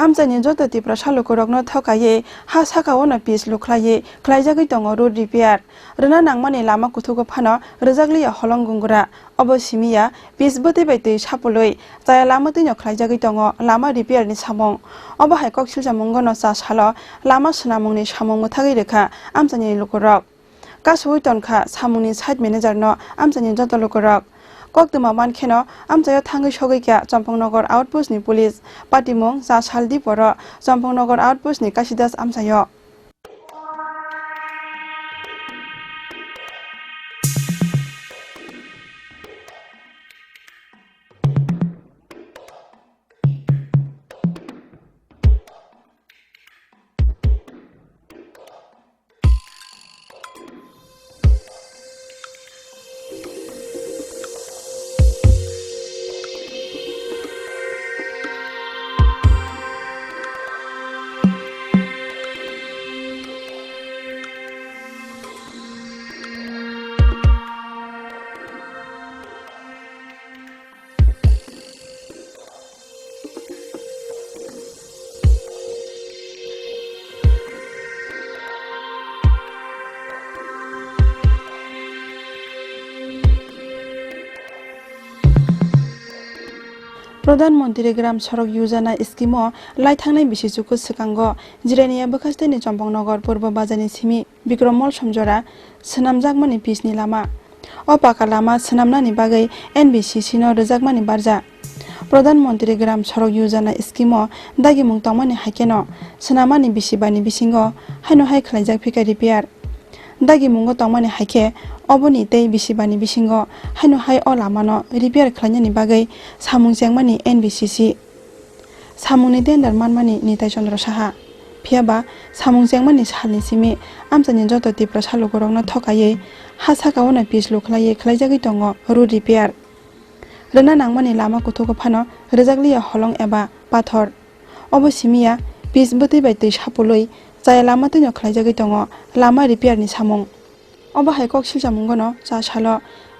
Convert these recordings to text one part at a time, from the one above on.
Amchaini joto Tripura Lukurokno Thokai ha sakaona pis luklaye klaijagui tongo road repair rena nangmani lama kuthugo phano rejagli holong gungura obo simia pis bote baitui sapoloi jaya lama tino klaijagui tongo lama repair ni samong obo haikok siljamongo no sa salo lama snamungni samong muthagi rekha Amchaini Lukurok kasui tonkha samungni site manager no Amchaini joto Lukurok Kokduma Mankeno, Amchayo Tangi Shogika, Jampongnogor Outpost ni Police, Patimong, Saldi Poro, Jampongnogor Outpost ni Kashidas Amchayo. प्रधानमन्त्री ग्राम सडक योजना स्किमो लाइथांनाय बिसिजुखो सिगांगो जिरायनाया बखास्तेनि चम्पकनगर पूर्व बाजारनि सिमी बिक्रमल समजरा सोनामजागमानि पिसनि लामा अ पाका लामा सोनामनानि बागै NBCC no रोजागमानि बारजा प्रधानमन्त्री ग्राम सडक योजना स्किमो दागि मुंतमानि हाइकेनो सोनामानि बिसिबानि बिसिंगो हाइनो हाइ खलाइजाक फिका रिपेयार दागि मुंगो तमानि हाइके अबनि तै बिसिबानि बिसिंगो हाइनो हाइ अ लामानो रिपेयार खलायनायनि बागै सामुं जेंमानि एनबिसिसि सामुंनि टेन्डार मानमानि निताइ चन्द्र साहा फियाबा सामुं जेंमानि सालनि सिमी आमचानि जतो त्रिपुरा लुकुरokno थकायै हा साकावनो पिस लुखलायै खलायजागै दङ रोड रिपेयार रेना नांमानि लामा कुथुको फानो रेजागलिया हलं एबा पाथर अबो सिमिया पिस बतै बायतै सापुलै जाय लामा तैनो खलायजागै दङ लामा रिपेयारनि सामुं अबो हाइकक सिलजामुंगनो जा सालो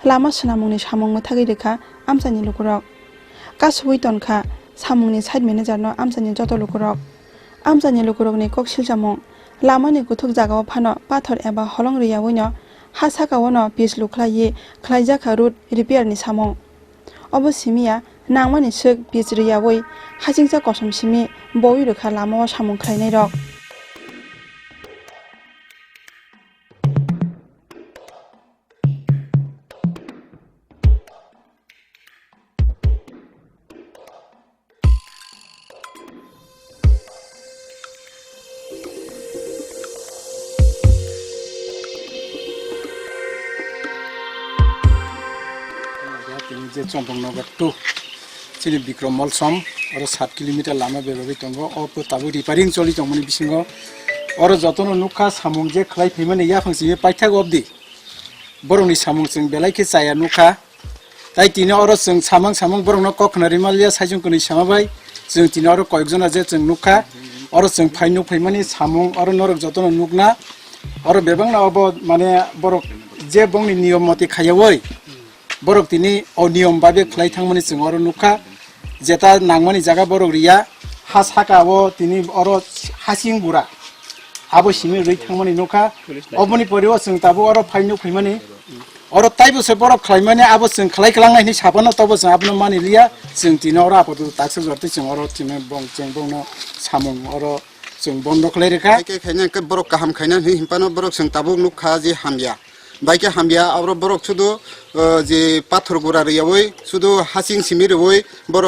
लामा सोनामुंनि सामुं मोथागै रेखा आमचानि लुकुरक कासुइ तनखा सामुंनि साइड मेनेजार न आमचानि जतो लुकुरक आमचानि लुकुरकनि कक सिलजामुं लामानि कुथुक जागाव फानो पाथर एबा हलं रियावैनो हा साकावनो पिस लुखलायै खलायजाखा रोड रिपेयारनि सामुं अबो सिमिया नांमानि सोक पिस रियावै हाजिंजा कसम सिमी बय रेखा लामाव सामुं खलायनाय रक जे चम्पकनगर टू चिनि बिक्रमल सम और 7 किलोमीटर लामा बेबागै दंगो अब ताबो रिपेयरिंग चलि दंमोन बिसिंगो और जतनो नुखा सामुं जे खलाय फैमाने या फांसि पाइथाग अबदि बरंनि सामुं जों बेलायखे जाया नुखा ताइ तिनो और जों सामां बरंनो कखनारि मालिया साइजोंखनि सामाबाय जों तिनो और कयजना जे जों नुखा और जों फाइनु फैमाने सामुं और नरक जतनो नुकना और बेबांना अब माने बरक जे बंनि नियम मते खायावै बरक तिनी अनियम बाबे खलाय थांमानि जों और नुखा जेता नांमानि जागा बरक रिया हा साकावो तिनी और हासिं बुरा आबो सिमी रै थांमानि नुखा अबनि परिव जों ताबो और फाइनु फैमानि और ताइबो से बरक खलायमाने आबो जों खलाय खलांनायनि साबानो तबो जों आबनो मानि लिया जों तिनो और आबो ताक्स जरते जों और तिनो बंनो सामुं और जों बन्द खलाय रेखा के खायना के बरक काहाम खायना हिमपानो बरक जों ताबो नुखा जे हामया बाइके हामबिया और बरक सुदु जे पाथर गुरा रियावै सुदु हासिं सिमिरवै बर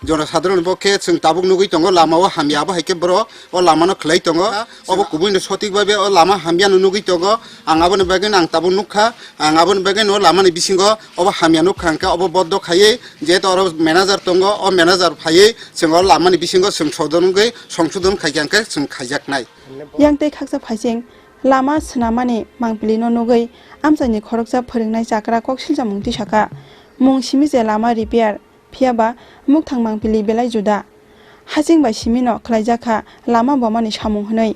जन साधारण पक्षे जों ताबुक नुगै दङ लामाव हामबिया बाहायके बर अ लामानो खलाय दङ अब गुबुन सटिक भाबे अ लामा हामबिया नुगै दङ आंगाबोन बागेन आं ताबुक नुखा आंगाबोन बागेन न लामानि बिसिंग अब हामबिया नुखांका अब बद्द खायै जे तर मेनेजार दङ अ मेनेजार फायै जों लामानि बिसिंग जों संशोधन खायजांका जों खायजाकनाय यांते खाकजा फाइसिं लामा सोनामानि मांपिलिनो नुगै आमचानि खरकजा फोरोंनाय जाग्रा कक सिलजामुं तिसाका मुं सिमिजे लामा रिपेयार फियाबा मुक्थां मांपिलि बेलाय जुदा हाजिं बाय सिमिनो खलायजाखा लामा बमानि सामुं हनै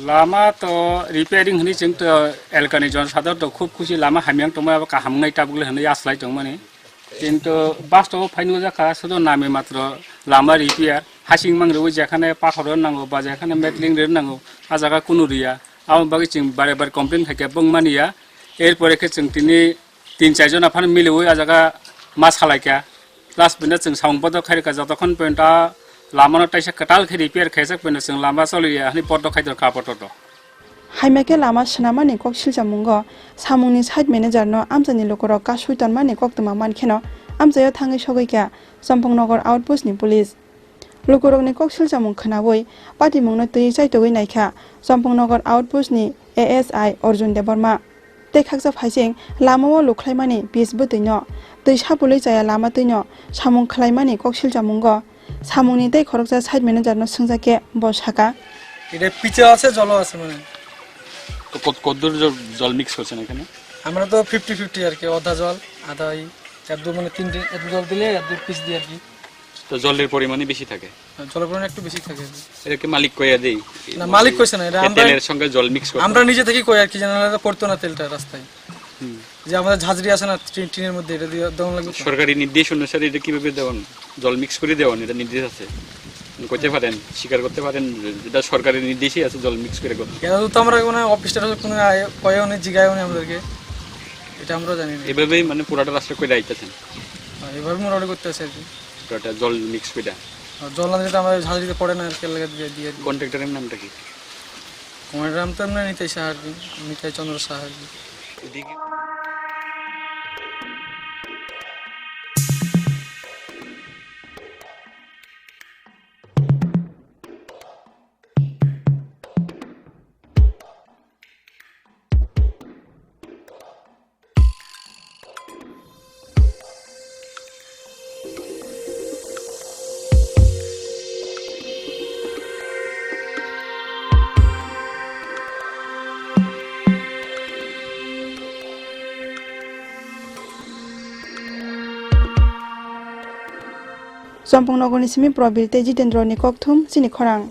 लामा तो रिपेयरिंग हनी जों तो एलकानि जन सादर तो खूब खुशी लामा हामियां तो मैं काहामनाय टाबुगले हनी आस्लाय दं माने किन्तु बास्तव फाइनो जाखा सदो नामे मात्र लामा रिपेयर হাসিং মাংরো যেখানে পাথর নাঙ্গো বা যেখানে মেটলিং নাঙ্গো আ জায়গা কোনো রিয়া আমার বাকি जों বারে বারে কমপ্লেন থাকে বংমানিয়া এরপরে जों তিনি 3-4 জন আফান মিলে ওই আ জায়গা মা সালাইকা লাস্ট বেনা जों সাউংপদ খাইকা যতক্ষণ পর্যন্ত লামানো টাইসা কাটাল খেরি পেয়ার খাইসা পর্যন্ত जों লামা চলিয়া হানি পদ্দ খাইদর কাপড় Haimake lama senamani kok siljamungo samungni site manager no amchani lukurok ka suitan mani kok tuma mankheno amchayo thangai sogoika Champongnogar outpost ni police Lukurokni kok siljamung khnawoi pati mungno tui chaitogoi naikha Champongnogar outpost ni ASI Arjun Deborma te khakja phaising lamao lukhlaimani bisbo tuino tui sapuloi jaya lama tuino samung khlaimani kok siljamungo samungni tei khorokja site manager no sungjake bosaka এটা পিচে আছে জল আছে মানে তো কতদূর জল mix করছেন এখানে আমরা তো 50-50 আর কি আধা জল আধা এই একদম মানে তিনটে এত জল দিলে একদম পিচ দিয়ে আর কি তো জলের পরিমাণই বেশি থাকে জলের পরিমাণ একটু বেশি থাকে এটা কি মালিক কইয়া দেই না মালিক কইছে না এটা আমরা তেলের সঙ্গে জল মিক্স করে আমরা নিজে থেকে কই আর কি জানালা পড়তো না তেলটা রাস্তায় যে আমাদের ঝাঁঝরি আছে না টিনের মধ্যে এটা দিয়ে দেওয়া লাগবে সরকারি নির্দেশ অনুসারে এটা কিভাবে দেওয়ান জল মিক্স করে দেওয়ান এটা নির্দেশ আছে করতে পারেন স্বীকার করতে পারেন যেটা সরকারি নির্দেশই আছে জল মিক্স করে করতে এটা তো আমরা মানে অফিসটা কোনো কয়ও নেই জিগায়ও নেই আমাদেরকে এটা আমরা জানি না এভাবেই মানে পুরাটা রাস্তা করে আইতেছেন এভাবে মোটামুটি করতে আছে আর কি পুরাটা জল মিক্স করে জল না দিলে আমরা ঝাঁঝরিতে পড়ে না আর কি লাগা দিয়ে দিয়ে কন্ট্রাক্টরের নামটা কি আমার নাম তো আমরা নিতাই সাহা আর কি নিতাই চন্দ্র সাহা আর কি এদিকে Champongnogar ni simi probir te Jitendro ni kokthum chini Khorang